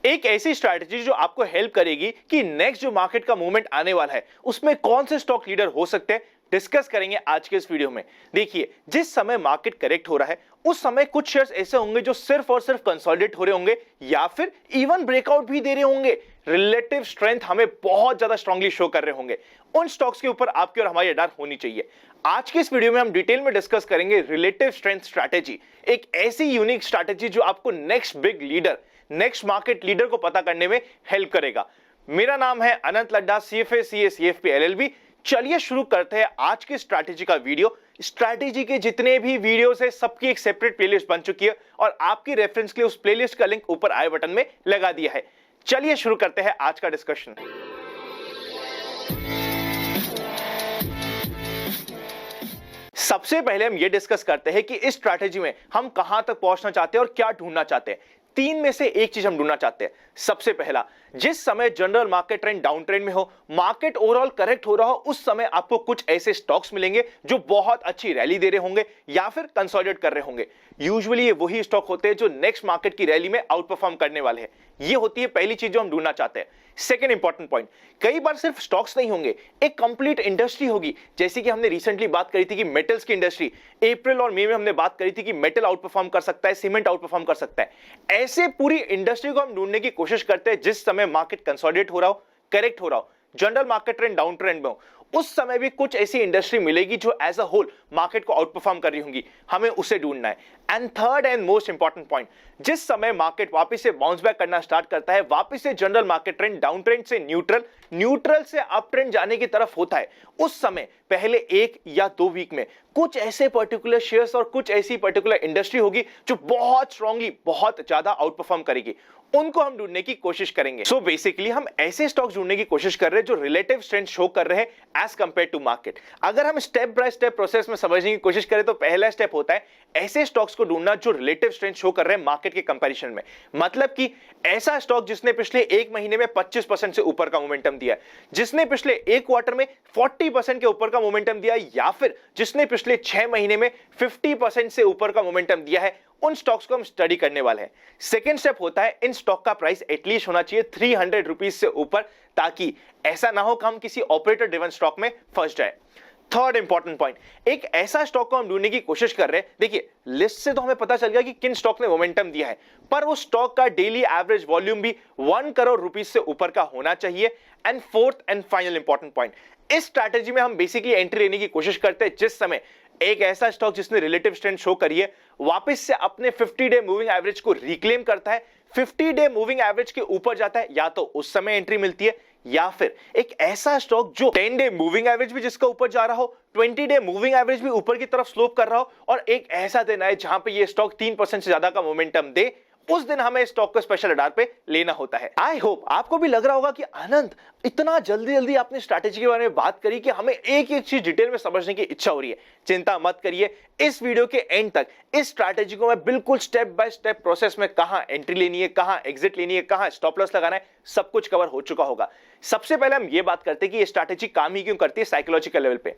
एक ऐसी स्ट्रैटेजी जो आपको हेल्प करेगी कि नेक्स्ट जो मार्केट का मूवमेंट आने वाला है उसमें कौन से स्टॉक लीडर हो सकते हैं, डिस्कस करेंगे आज के इस वीडियो में। देखिए, जिस समय मार्केट करेक्ट हो रहा है उस समय कुछ शेयर्स ऐसे होंगे जो सिर्फ और सिर्फ कंसोलिडेट हो रहे होंगे या फिर इवन ब्रेकआउट भी दे रहे होंगे, रिलेटिव स्ट्रेंथ हमें बहुत ज्यादा स्ट्रांगली शो कर रहे होंगे। उन स्टॉक्स के ऊपर आपकी और हमारी रडार होनी चाहिए। आज के इस वीडियो में हम डिटेल में डिस्कस करेंगे रिलेटिव स्ट्रेंथ स्ट्रैटेजी, एक ऐसी यूनिक स्ट्रैटेजी जो आपको next big leader, next market leader को पता करने में हेल्प करेगा। मेरा नाम है अनंत Ladda, CFA CA CFP LLB। चलिए शुरू करते हैं आज की स्ट्रैटेजी का वीडियो। स्ट्रैटेजी के जितने भी वीडियोस है सबकी एक सेपरेट प्लेलिस्ट बन चुकी है और आपकी रेफरेंस के लिए उस प्लेलिस्ट का लिंक ऊपर आई बटन में लगा दिया है। चलिए शुरू करते हैं आज का डिस्कशन। सबसे पहले हम ये डिस्कस करते हैं कि इस स्ट्रैटेजी में हम कहां तक पहुंचना चाहते हैं और क्या ढूंढना चाहते हैं। तीन में से एक चीज हम ढूंढना चाहते हैं। सबसे पहला, जिस समय general market trend down trend में हो, मार्केट ओवरऑल करेक्ट हो रहा हो, उस समय आपको कुछ ऐसे स्टॉक्स मिलेंगे जो बहुत अच्छी रैली दे रहे होंगे या फिर कंसोलिडेट कर रहे होंगे। यूजुअली ये वही स्टॉक होते हैं जो नेक्स्ट मार्केट की रैली में आउट परफॉर्म करने वाले हैं। ये होती है पहली चीज जो हम ढूंढना चाहते हैं। सेकेंड इंपॉर्टेंट पॉइंट, कई बार सिर्फ स्टॉक्स नहीं होंगे, एक कंप्लीट इंडस्ट्री होगी। जैसे कि हमने रिसेंटली बात करी थी कि मेटल्स की इंडस्ट्री, अप्रैल और मई में हमने बात करी थी कि मेटल आउट परफॉर्म कर सकता है, सीमेंट आउट परफॉर्म कर सकता है। ऐसे पूरी इंडस्ट्री को हम ढूंढने की कोशिश करते हैं जिस समय मार्केट कंसोलिडेट हो रहा हो, करेक्ट हो रहा हो, general market trend down trend में हो, उस समय भी कुछ ऐसी इंडस्ट्री मिलेगी जो एज अ होल मार्केट को आउट परफॉर्म कर रही होंगी। हमें उसे ढूंढना है। And third and most important point, जिस समय मार्केट वापस से बाउंस बैक करना स्टार्ट करता है, वापस से general market trend down trend से न्यूट्रल, न्यूट्रल से अप ट्रेंड जाने की तरफ होता है, उस समय पहले 1 या 2 वीक में कुछ ऐसे पर्टिकुलर शेयर्स और कुछ ऐसी पर्टिकुलर इंडस्ट्री होगी जो बहुत स्ट्रांगली, बहुत ज्यादा आउट परफॉर्म करेगी। उनको हम ढूंढने की कोशिश करेंगे। सो बेसिकली हम ऐसे स्टॉक्स ढूंढने की कोशिश कर रहे हैं जो रिलेटिव स्ट्रेंथ शो कर रहे हैं एज कंपेयर टू मार्केट। अगर हम स्टेप बाय स्टेप प्रोसेस में समझने की कोशिश करें तो पहला स्टेप होता है ऐसे स्टॉक्स को ढूंढना जो रिलेटिव स्ट्रेंथ शो कर रहे हैं मार्केट के कंपैरिजन में। मतलब कि ऐसा स्टॉक जिसने पिछले 1 महीने में 25% से ऊपर का मोमेंटम दिया है, जिसने पिछले 1 क्वार्टर में 40% के ऊपर का मोमेंटम दिया है, या फिर जिसने पिछले 6 महीने में 50% से ऊपर का मोमेंटम दिया है। उन स्टॉक्स को हम स्टडी करने वाले हैं। सेकेंड स्टेप होता है इन स्टॉक का प्राइस एटलीस्ट होना चाहिए 300 रुपीज से ऊपर, ताकि ऐसा ना हो कि हम किसी ऑपरेटर ड्रिवन स्टॉक में फंस जाए। थर्ड इंपॉर्टेंट पॉइंट, एक ऐसा स्टॉक को हम ढूंढने की कोशिश कर रहे हैं। देखिए, लिस्ट से तो हमें पता चल गया कि किन स्टॉक ने मोमेंटम दिया है, पर वो स्टॉक का डेली एवरेज वॉल्यूम भी 1 करोड़ रुपीज से ऊपर का होना चाहिए। And fourth and final important point, इस स्ट्रैटेजी में हम बेसिकली एंट्री लेने की कोशिश करते हैं जिस समय एक ऐसा स्टॉक जिसने रिलेटिव स्ट्रेंथ शो करी है वापस से अपने 50 डे मूविंग एवरेज को रिक्लेम करता है, 50 डे मूविंग एवरेज के ऊपर जाता है, या तो उस समय एंट्री मिलती है, या फिर एक ऐसा स्टॉक जो 10 डे मूविंग एवरेज भी जिसका ऊपर जा रहा हो, 20 डे मूविंग एवरेज भी ऊपर की तरफ स्लोप कर रहा हो, और एक ऐसा दिन आए जहां पे ये स्टॉक 3% से ज्यादा का मोमेंटम दे, उस दिन हमें स्टॉक को स्पेशल रडार पे लेना होता है। आई होप आपको भी लग रहा होगा कि आनंद, इतना जल्दी जल्दी आपने स्ट्रैटेजी के बारे में बात करी कि हमें एक एक चीज डिटेल में समझने की इच्छा हो रही है। चिंता मत करिए, इस वीडियो के एंड तक इस स्ट्रैटेजी को मैं बिल्कुल स्टेप बाय स्टेप प्रोसेस में कहां एंट्री लेनी है, कहां एग्जिट लेनी है, कहां स्टॉप लॉस लगाना है, सब कुछ कवर हो चुका होगा। सबसे पहले हम ये बात करते हैं कि ये स्ट्रैटेजी काम ही क्यों करती है साइकोलॉजिकल लेवल पे।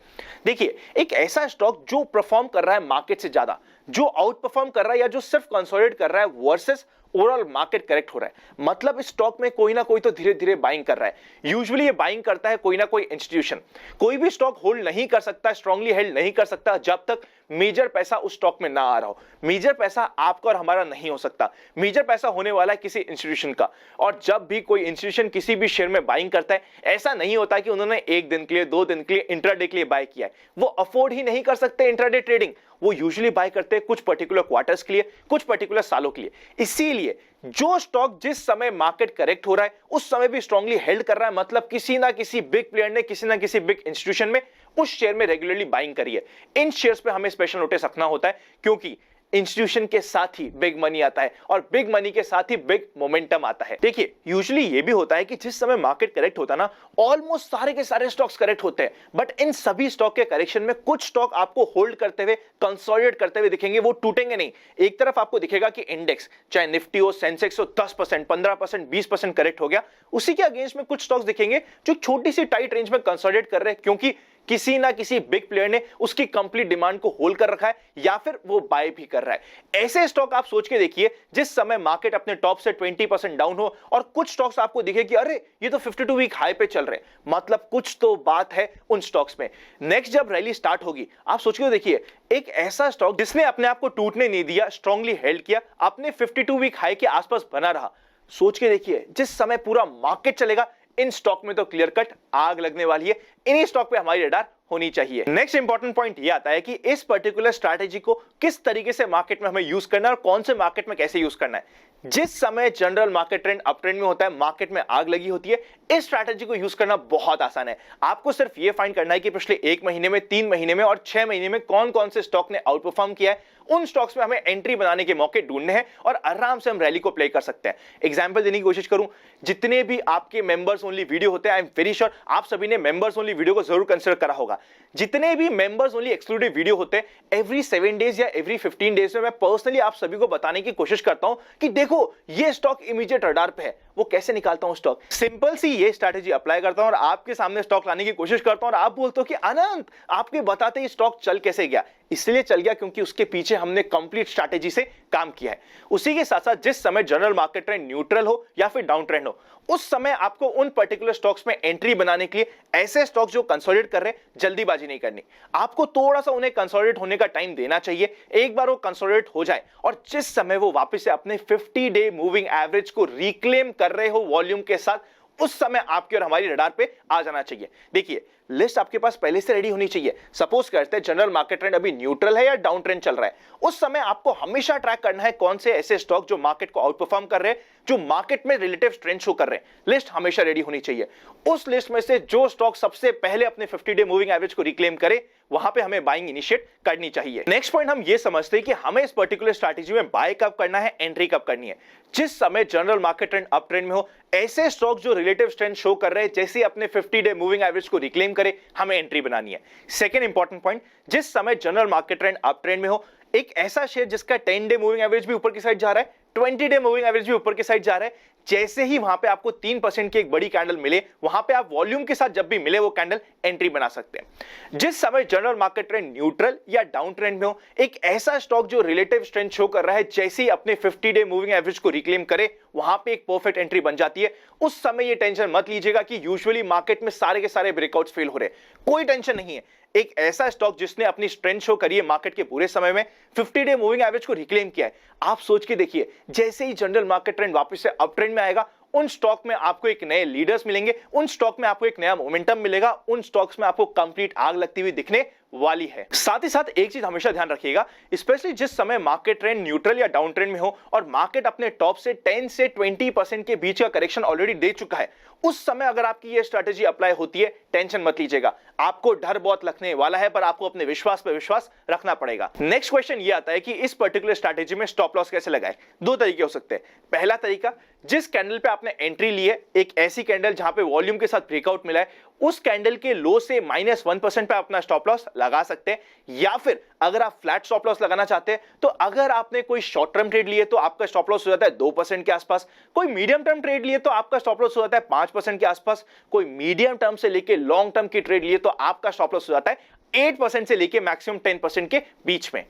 देखिए, एक ऐसा स्टॉक जो परफॉर्म कर रहा है मार्केट से ज्यादा, जो आउट परफॉर्म कर रहा है या जो सिर्फ कंसोलिडेट कर रहा है वर्सेस ओवरऑल मार्केट करेक्ट हो रहा है, मतलब इस स्टॉक में कोई ना कोई तो धीरे धीरे बाइंग कर रहा है। यूजुअली ये बाइंग करता है कोई ना कोई इंस्टीट्यूशन। कोई भी स्टॉक होल्ड नहीं कर सकता, स्ट्रांगली हेल्ड नहीं कर सकता जब तक मेजर पैसा उस स्टॉक में ना आ रहा हो। मेजर पैसा आपका और हमारा नहीं हो सकता, मेजर पैसा होने वाला है किसी इंस्टीट्यूशन का। और जब भी कोई इंस्टीट्यूशन किसी भी शेयर में बाइंग करता है, ऐसा नहीं होता कि उन्होंने 1 दिन के लिए, 2 दिन के लिए, इंट्राडे के लिए बाय किया है। वो अफोर्ड ही नहीं कर सकते इंट्राडे ट्रेडिंग। वो यूजुअली बाय करते हैं कुछ पर्टिकुलर क्वार्टर्स के लिए, कुछ पर्टिकुलर सालों के लिए। इसीलिए जो स्टॉक जिस समय मार्केट करेक्ट हो रहा है उस समय भी स्ट्रांगली हेल्ड कर रहा है, मतलब किसी ना किसी बिग प्लेयर ने, किसी ना किसी बिग इंस्टीट्यूशन में उस शेयर में रेगुलरली बाइंग करी है। इन शेयर्स पे हमें स्पेशल नोटिस रखना होता है, क्योंकि इंस्टीट्यूशन के साथ ही बिग मनी आता है और बिग मनी के साथ ही बिग मोमेंटम आता है। देखिए, यूजुअली ये भी होता है कि जिस समय मार्केट करेक्ट होता है ना, ऑलमोस्ट सारे के सारे स्टॉक्स करेक्ट होते हैं, बट इन सभी स्टॉक के करेक्शन में कुछ स्टॉक आपको होल्ड करते हुए, कंसोलिडेट करते हुए दिखेंगे, वो टूटेंगे नहीं। एक तरफ आपको दिखेगा कि इंडेक्स, चाहे निफ्टी हो, सेंसेक्स हो, 10%, 15%, 20% करेक्ट हो गया। उसी के अगेंस्ट में कुछ स्टॉक्स दिखेंगे जो छोटी सी टाइट रेंज में कंसोलिडेट कर रहे हैं, क्योंकि किसी ना किसी बिग प्लेयर ने उसकी कंप्लीट डिमांड को होल्ड कर रखा है या फिर वो बाय भी कर रहा है। ऐसे स्टॉक आप सोच के देखिए जिस समय मार्केट अपने टॉप से 20% डाउन हो और कुछ स्टॉक्स आपको दिखे कि अरे ये तो 52 वीक हाई पे चल रहे हैं, मतलब कुछ तो बात है उन स्टॉक्स में। नेक्स्ट जब रैली स्टार्ट होगी आप सोच के देखिए, एक ऐसा स्टॉक जिसने अपने आप को टूटने नहीं दिया, स्ट्रांगली हेल्ड किया, अपने 52 वीक हाई के आसपास बना रहा। सोच के देखिए जिस समय पूरा मार्केट चलेगा इन स्टॉक में तो क्लियर कट आग लगने वाली है। इन्हीं स्टॉक पे हमारी रडार होनी चाहिए। नेक्स्ट इंपॉर्टेंट पॉइंट ये आता है कि इस पर्टिकुलर स्ट्रैटेजी को किस तरीके से मार्केट में हमें यूज करना है और कौन से मार्केट में कैसे यूज करना है। जिस समय general market trend up trend में होता है, मार्केट में आग लगी होती है, इस स्ट्रैटेजी को यूज करना बहुत आसान है। आपको सिर्फ ये फाइंड करना है कि पिछले 1 महीने में, 3 महीने में और 6 महीने में कौन कौन से स्टॉक ने आउट परफॉर्म किया है। उन स्टॉक्स में हमें एंट्री बनाने के मौके ढूंढने हैं और आराम से हम रैली को प्ले कर सकते हैं। एग्जांपल देने की कोशिश करूं, जितने भी आपके मेंबर्स ओनली वीडियो होते हैं, आई एम वेरी श्योर आप सभी ने मेंबर्स ओनली वीडियो को जरूर कंसीडर करा होगा। जितने भी मेंबर्स ओनली एक्सक्लूसिव वीडियो होते हैं, एवरी 7 डेज या एवरी 15 डेज में मैं पर्सनली आप सभी को बताने की कोशिश करता हूं कि देखो ये स्टॉक इमीडिएट रडार पे है। वो कैसे निकालता हूं स्टॉक, सिंपल सी ये स्ट्रैटेजी अप्लाई करता हूं और आपके सामने स्टॉक लाने की कोशिश करता हूं और आप बोलते हो कि अनंत आपके बताते ही स्टॉक चल कैसे गया। इसलिए चल गया क्योंकि उसके पीछे हमने कंप्लीट स्ट्रैटेजी से काम किया है। उसी के साथ साथ जिस समय जनरल मार्केट ट्रेंड न्यूट्रल हो या फिर डाउन ट्रेंड हो, उस समय आपको उन पर्टिकुलर स्टॉक्स में एंट्री बनाने के लिए ऐसे स्टॉक्स जो कंसोलिडेट कर रहे हैं जल्दीबाजी नहीं करनी। आपको थोड़ा सा उन्हें कंसोलिडेट होने का टाइम देना चाहिए। एक बार वो कंसोलिडेट हो जाए और जिस समय वो वापस से अपने 50 डे मूविंग एवरेज को रिक्लेम कर रहे हो वॉल्यूम के साथ, उस समय आपके और हमारी रडार पे आ जाना चाहिए। देखिए लिस्ट आपके पास पहले से रेडी होनी चाहिए। सपोज करते हैं जनरल मार्केट ट्रेंड अभी न्यूट्रल है या डाउन ट्रेंड चल रहा है, उस समय आपको हमेशा ट्रैक करना है कौन से ऐसे स्टॉक जो मार्केट को आउट परफॉर्म कर रहे हैं, जो मार्केट में रिलेटिव स्ट्रेंथ शो कर रहे हैं। लिस्ट हमेशा रेडी होनी चाहिए। उस लिस्ट में से जो स्टॉक सबसे पहले अपने 50 डे मूविंग एवरेज को रिक्लेम करे, वहां पे हमें बाइंग इनिशिएट करनी चाहिए। नेक्स्ट पॉइंट हम ये समझते हैं कि हमें इस पर्टिकुलर स्ट्रैटेजी में बाय कब करना है, एंट्री कब करनी है। जिस समय general market trend up trend में हो, ऐसे स्टॉक जो रिलेटिव स्ट्रेंथ शो कर रहे हैं, जैसे अपने 50 डे मूविंग एवरेज को रिक्लेम करे, हमें एंट्री बनानी है। सेकंड इंपॉर्टेंट पॉइंट, जिस समय general market trend up trend में हो, एक ऐसा शेयर जिसका 10 डे मूविंग एवरेज भी ऊपर की साइड जा रहा है, 20 डे मूविंग एवरेज भी ऊपर की साइड जा रहा है, जैसे ही वहां पे आपको 3% की एक बड़ी कैंडल मिले, वहां पे आप वॉल्यूम के साथ जब भी मिले वो कैंडल एंट्री बना सकते हैं। जिस समय जनरल मार्केट ट्रेंड न्यूट्रल या डाउन ट्रेंड में हो, एक ऐसा स्टॉक जो रिलेटिव स्ट्रेंथ शो कर रहा है, जैसे ही अपने 50 डे मूविंग एवरेज को रिक्लेम करे, वहां पे एक परफेक्ट एंट्री बन जाती है। उस समय ये टेंशन मत लीजिएगा कि यूजुअली मार्केट में सारे के सारे ब्रेकआउट्स फेल हो रहे हैं, कोई टेंशन नहीं है। एक ऐसा स्टॉक जिसने अपनी स्ट्रेंथ शो करी है मार्केट के पूरे समय में, 50 डे मूविंग एवरेज को रिक्लेम किया है, आप सोच के देखिए जैसे ही जनरल मार्केट ट्रेंड वापस से अप ट्रेंड में आएगा, उन स्टॉक में आपको एक नए लीडर्स मिलेंगे, उन स्टॉक में आपको एक नया मोमेंटम मिलेगा, उन स्टॉक्स में आपको कंप्लीट आग लगती हुई दिखने वाली है। साथ ही साथ एक चीज हमेशा ध्यान रखिएगा, स्पेशली जिस समय मार्केट ट्रेंड न्यूट्रल या डाउन ट्रेंड में हो और मार्केट अपने टॉप से 10 से 20% के बीच का करेक्शन ऑलरेडी दे चुका है, उस समय अगर आपकी ये स्ट्रैटेजी अप्लाई होती है, टेंशन मत लीजिएगा। आपको डर बहुत लगने वाला है, पर आपको अपने विश्वास पर विश्वास रखना पड़ेगा। नेक्स्ट क्वेश्चन ये आता है कि इस पर्टिकुलर स्ट्रैटेजी में स्टॉप लॉस कैसे लगाए। दो तरीके हो सकते हैं। पहला तरीका, जिस कैंडल पे आपने एंट्री ली है, एक ऐसी कैंडल जहां पे वॉल्यूम के साथ ब्रेकआउट मिला है, उस कैंडल के लो से -1% पे अपना स्टॉप लॉस लगा सकते हैं। या फिर अगर आप फ्लैट स्टॉप लॉस लगाना चाहते हैं, तो अगर आपने कोई शॉर्ट टर्म ट्रेड लिए तो आपका स्टॉप लॉस हो जाता है 2% के आसपास, कोई मीडियम टर्म ट्रेड लिए तो आपका स्टॉप लॉस हो जाता है 5% के आसपास, कोई मीडियम टर्म से लेके लॉन्ग टर्म की ट्रेड लिए तो आपका स्टॉप लॉस हो जाता है 8% से लेके मैक्सिमम 10% के बीच में।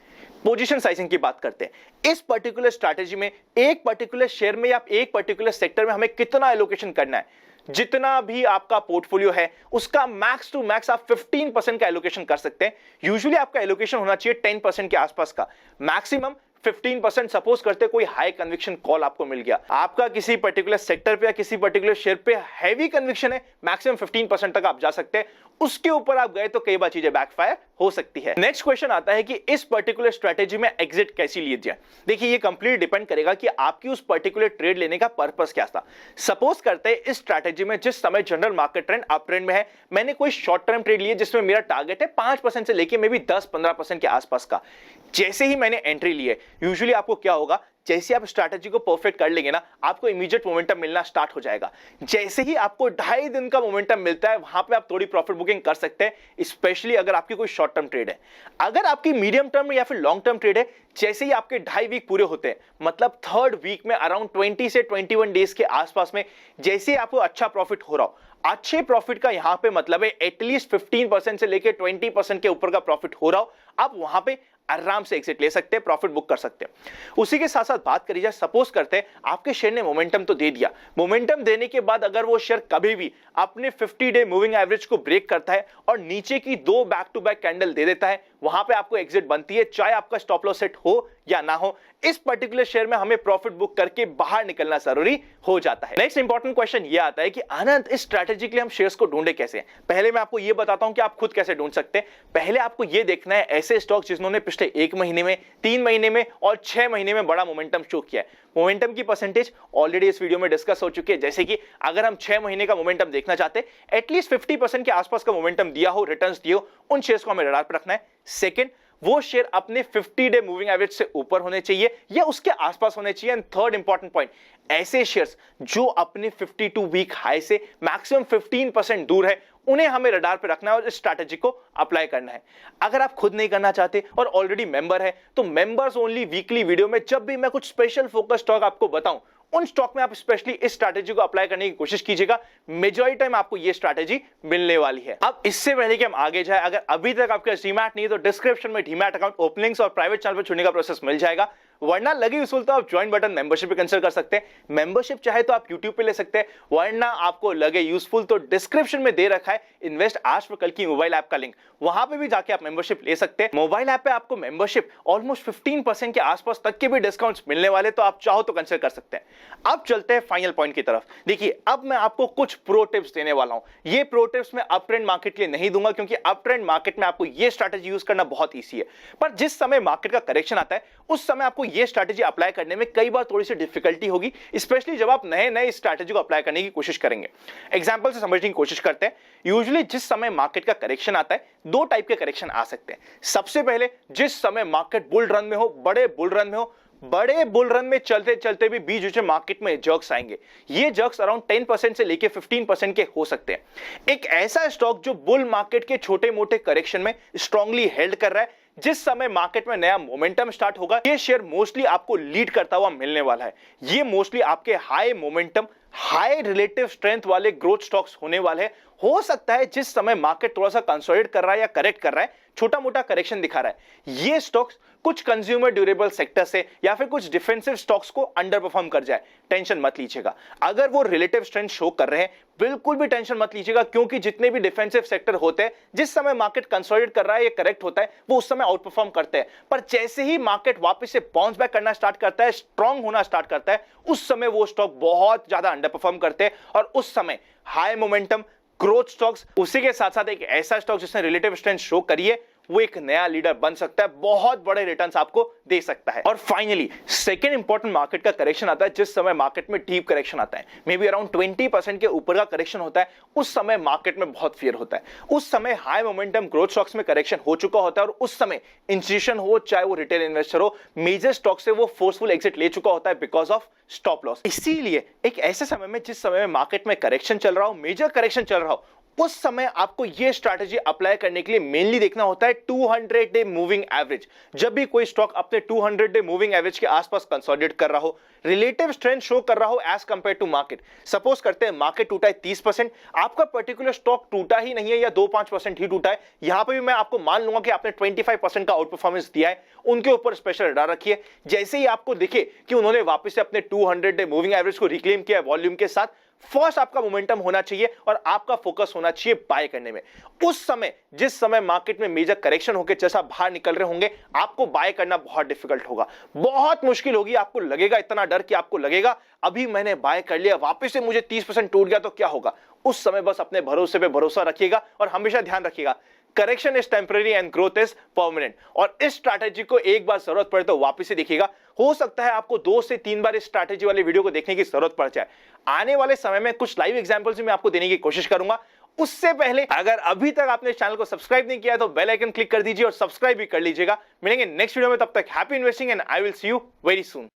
पोजीशन साइजिंग की बात करते हैं। इस पर्टिकुलर स्ट्रैटेजी में एक पर्टिकुलर शेयर में या एक पर्टिकुलर सेक्टर में हमें कितना एलोकेशन करना है, जितना भी आपका पोर्टफोलियो है उसका मैक्स टू मैक्स आप 15% का एलोकेशन कर सकते हैं। यूजुअली आपका एलोकेशन होना चाहिए 10% के आसपास का, मैक्सिमम 15%। सपोज करते कोई हाई कन्विक्शन कॉल आपको मिल गया, आपका किसी पर्टिकुलर सेक्टर पे या किसी पर्टिकुलर शेयर पे हैवी कन्विक्शन है, मैक्सिमम 15% तक आप जा सकते हैं। उसके ऊपर आप गए तो कई बार चीजें बैकफायर हो सकती है। नेक्स्ट क्वेश्चन आता है कि इस पर्टिकुलर स्ट्रेटेजी में एग्जिट कैसी ली जाए। देखिए ये कंप्लीट डिपेंड करेगा कि आपकी उस पर्टिकुलर ट्रेड लेने का पर्पस क्या था। सपोज करते हैं इस स्ट्रेटेजी में जिस समय general market trend up trend में है, मैंने कोई शॉर्ट टर्म ट्रेड लिए जिसमें मेरा टारगेट है 5% से लेके मे बी 10-15% के आसपास का। जैसे ही मैंने एंट्री ली है, यूजुअली आपको क्या होगा, जैसे आप स्ट्रैटेजी को परफेक्ट कर लेंगे ना, आपको इमीडिएट मोमेंटम मिलना स्टार्ट हो जाएगा। जैसे ही आपको 2.5 दिन का मोमेंटम मिलता है, वहां पे आप थोड़ी प्रॉफिट बुकिंग कर सकते हैं, स्पेशली अगर आपकी कोई शॉर्ट टर्म ट्रेड है। अगर आपकी मीडियम टर्म या फिर लॉन्ग टर्म ट्रेड है, जैसे ही आपके 2.5 वीक पूरे होते हैं, मतलब थर्ड वीक में अराउंड 20 से 21 डेज के आसपास में, जैसे ही आपको अच्छा प्रॉफिट हो रहा हो, अच्छे प्रॉफिट का यहां पे मतलब है एटलीस्ट 15% से लेकर 20% के ऊपर का प्रॉफिट हो रहा हो, आप वहां पे आराम से एग्जिट ले सकते हैं, प्रॉफिट बुक कर सकते हैं। उसी के साथ साथ बात करी जाए, सपोज करते हैं आपके शेयर ने मोमेंटम तो दे दिया, मोमेंटम देने के बाद अगर वो शेयर कभी भी अपने 50 डे मूविंग एवरेज को ब्रेक करता है और नीचे की 2 बैक टू बैक कैंडल दे देता है, वहां पे आपको एग्जिट बनती है, चाहे आपका स्टॉप लॉस सेट हो या ना हो। इस पर्टिकुलर शेयर में हमें प्रॉफिट बुक करके बाहर निकलना जरूरी हो जाता है। नेक्स्ट इंपॉर्टेंट क्वेश्चन ये आता है कि आनंद, इस स्ट्रैटेजी के लिए हम शेयर्स को ढूंढे कैसे? पहले मैं आपको ये बताता हूं कि आप खुद कैसे ढूंढ सकते हैं। पहले आपको ये देखना है ऐसे स्टॉक जिन्होंने पिछले 1 महीने में, 3 महीने में और 6 महीने में बड़ा मोमेंटम शो किया है। मोमेंटम की परसेंटेज ऑलरेडी इस वीडियो में डिस्कस हो चुकी है, जैसे कि अगर हम 6 महीने का मोमेंटम देखना चाहते हैं, एटलीस्ट 50% के आसपास का मोमेंटम दिया हो, रिटर्न्स दिए हो, उन शेयर्स को हमें रडार पर रखना है। सेकंड, वो शेयर अपने 50 डे मूविंग एवरेज से ऊपर होने चाहिए या उसके आसपास होने चाहिए। एंड थर्ड इंपॉर्टेंट पॉइंट, ऐसे शेयर्स जो अपने 52 वीक हाई से मैक्सिमम 15% दूर है, उन्हें हमें रडार पे रखना है और इस स्ट्रैटेजी को अप्लाई करना है। अगर आप खुद नहीं करना चाहते और ऑलरेडी मेंबर है, तो मेंबर्स ओनली वीकली वीडियो में जब भी मैं कुछ स्पेशल फोकस स्टॉक आपको बताऊं, उन स्टॉक में आप स्पेशली इस स्ट्रैटेजी को अप्लाई करने की कोशिश कीजिएगा। मेजॉरिटी टाइम आपको ये स्ट्रैटेजी मिलने वाली है। अब इससे पहले कि हम आगे जाए, अगर अभी तक आपका डीमैट नहीं है तो डिस्क्रिप्शन में डीमैट अकाउंट ओपनिंग्स और प्राइवेट चैनल पर छूने का प्रोसेस मिल जाएगा, वरना लगे यूजफुल तो आप ज्वाइन बटन मेंबरशिप पे कंसिडर कर सकते हैं। मेंबरशिप चाहे तो आप YouTube पे ले सकते हैं, वरना आपको लगे यूजफुल तो डिस्क्रिप्शन में दे रखा है इन्वेस्ट आज पर कल की मोबाइल ऐप का लिंक, वहां पे भी जाके आप मेंबरशिप ले सकते हैं। मोबाइल ऐप पे आपको मेंबरशिप ऑलमोस्ट 15% के आसपास तक के भी डिस्काउंट्स मिलने वाले, तो आप चाहो तो कंसिडर कर सकते हैं। अब चलते हैं फाइनल पॉइंट की तरफ। देखिए, अब मैं आपको कुछ प्रो टिप्स देने वाला हूं। ये प्रो टिप्स मैं अप ट्रेंड मार्केट के लिए नहीं दूंगा, क्योंकि अप ट्रेंड मार्केट में आपको ये स्ट्रैटेजी यूज करना बहुत ईजी है, पर जिस समय मार्केट का करेक्शन आता है, उस समय आपको ये स्ट्रैटेजी अप्लाई करने में कई बार थोड़ी सी डिफिकल्टी होगी, स्पेशली जब आप नए इस स्ट्रैटेजी को अप्लाई करने की कोशिश करेंगे। एग्जांपल से समझने की कोशिश करते हैं। यूजुअली जिस समय मार्केट का करेक्शन आता है, 2 टाइप के करेक्शन आ सकते हैं। सबसे पहले, जिस समय मार्केट बुल रन में हो, बड़े बुल रन में हो, बड़े बुल रन में चलते चलते भी बीच बीच में मार्केट में जर्क्स आएंगे। ये जर्क्स अराउंड 10% से लेके 15% के हो सकते हैं। एक ऐसा स्टॉक जो बुल मार्केट के छोटे मोटे करेक्शन में स्ट्रांगली हेल्ड कर रहा है, जिस समय मार्केट में नया मोमेंटम स्टार्ट होगा, ये शेयर मोस्टली आपको लीड करता हुआ मिलने वाला है। ये मोस्टली आपके high momentum, high relative strength वाले ग्रोथ स्टॉक्स होने वाले हैं। हो सकता है जिस समय मार्केट थोड़ा सा कंसोलिडेट कर रहा है या करेक्ट कर रहा है, छोटा मोटा करेक्शन दिखा रहा है, ये स्टॉक्स कुछ कंज्यूमर ड्यूरेबल सेक्टर से या फिर कुछ डिफेंसिव स्टॉक्स को अंडर परफॉर्म कर जाए, टेंशन मत लीजिएगा। अगर वो रिलेटिव स्ट्रेंथ शो कर रहे हैं, बिल्कुल भी टेंशन मत लीजिएगा, क्योंकि जितने भी डिफेंसिव सेक्टर होते हैं, जिस समय मार्केट कंसोलिडेट कर रहा है या करेक्ट होता है, वो उस समय आउट परफॉर्म करते हैं। पर जैसे ही मार्केट वापस से बाउंस बैक करना स्टार्ट करता है, स्ट्रांग होना स्टार्ट करता है, उस समय वो स्टॉक बहुत ज्यादा अंडर परफॉर्म करते हैं। और उस समय हाई मोमेंटम ग्रोथ स्टॉक्स, उसी के साथ साथ एक ऐसा स्टॉक जिसने रिलेटिव स्ट्रेंथ शो करी है, वो एक नया लीडर बन सकता है, बहुत बड़े रिटर्न्स आपको दे सकता है। और फाइनली सेकंड इंपॉर्टेंट मार्केट का करेक्शन आता है जिस समय मार्केट में डीप करेक्शन आता है, मे बी अराउंड 20% के ऊपर का करेक्शन होता है। उस समय मार्केट में बहुत फियर होता है, उस समय हाई मोमेंटम ग्रोथ स्टॉक्स में करेक्शन हो चुका होता है, और उस समय इंस्टीट्यूशन हो चाहे वो रिटेल इन्वेस्टर हो, मेजर स्टॉक से वो फोर्सफुल एग्जिट ले चुका होता है बिकॉज ऑफ स्टॉप लॉस। इसीलिए एक ऐसे समय में जिस समय में मार्केट में करेक्शन चल रहा हो, मेजर करेक्शन चल रहा हो, उस समय आपको यह स्ट्रैटेजी अप्लाई करने के लिए मेनली देखना होता है 200 डे मूविंग एवरेज। जब भी कोई स्टॉक अपने 200 डे मूविंग एवरेज के आसपास कंसोलिडेट कर रहा हो, रिलेटिव स्ट्रेंथ शो कर रहा हो as compared to market. Suppose करते हैं मार्केट टूटा है 30%, आपका पर्टिकुलर स्टॉक टूटा ही नहीं है या 2-5% ही टूटा है, यहां पर भी मैं आपको मान लूंगा कि आपने 25% का आउट परफॉर्मेंस दिया है, उनके ऊपर स्पेशल रडार रखिए। जैसे ही आपको दिखे कि उन्होंने वापस से अपने 200 डे मूविंग एवरेज को रिक्लेम किया वॉल्यूम के साथ, फर्स्ट आपका मोमेंटम होना चाहिए और आपका फोकस होना चाहिए बाय करने में। उस समय जिस समय मार्केट में मेजर करेक्शन होकर जैसा बाहर निकल रहे होंगे, आपको बाय करना बहुत डिफिकल्ट होगा, बहुत मुश्किल होगी। आपको लगेगा इतना डर कि आपको लगेगा अभी मैंने बाय कर लिया, वापस से मुझे 30% टूट गया तो क्या होगा। उस समय बस अपने भरोसे पे भरोसा रखिएगा और हमेशा ध्यान रखिएगा, correction is temporary and growth is permanent. और इस स्ट्रैटेजी को एक बार जरूरत पड़े तो वापस से देखिएगा। हो सकता है आपको 2 से 3 बार इस स्ट्रैटेजी वाले वीडियो को देखने की जरूरत पड़ जाए। आने वाले समय में कुछ लाइव एग्जांपल्स भी मैं आपको देने की कोशिश करूंगा उससे पहले अगर अभी तक आपने चैनल को सब्सक्राइब नहीं किया तो बेल आइकन क्लिक कर दीजिए और सब्सक्राइब भी कर लीजिएगा। मिलेंगे नेक्स्ट वीडियो में, तब तक happy investing and I will see you very soon.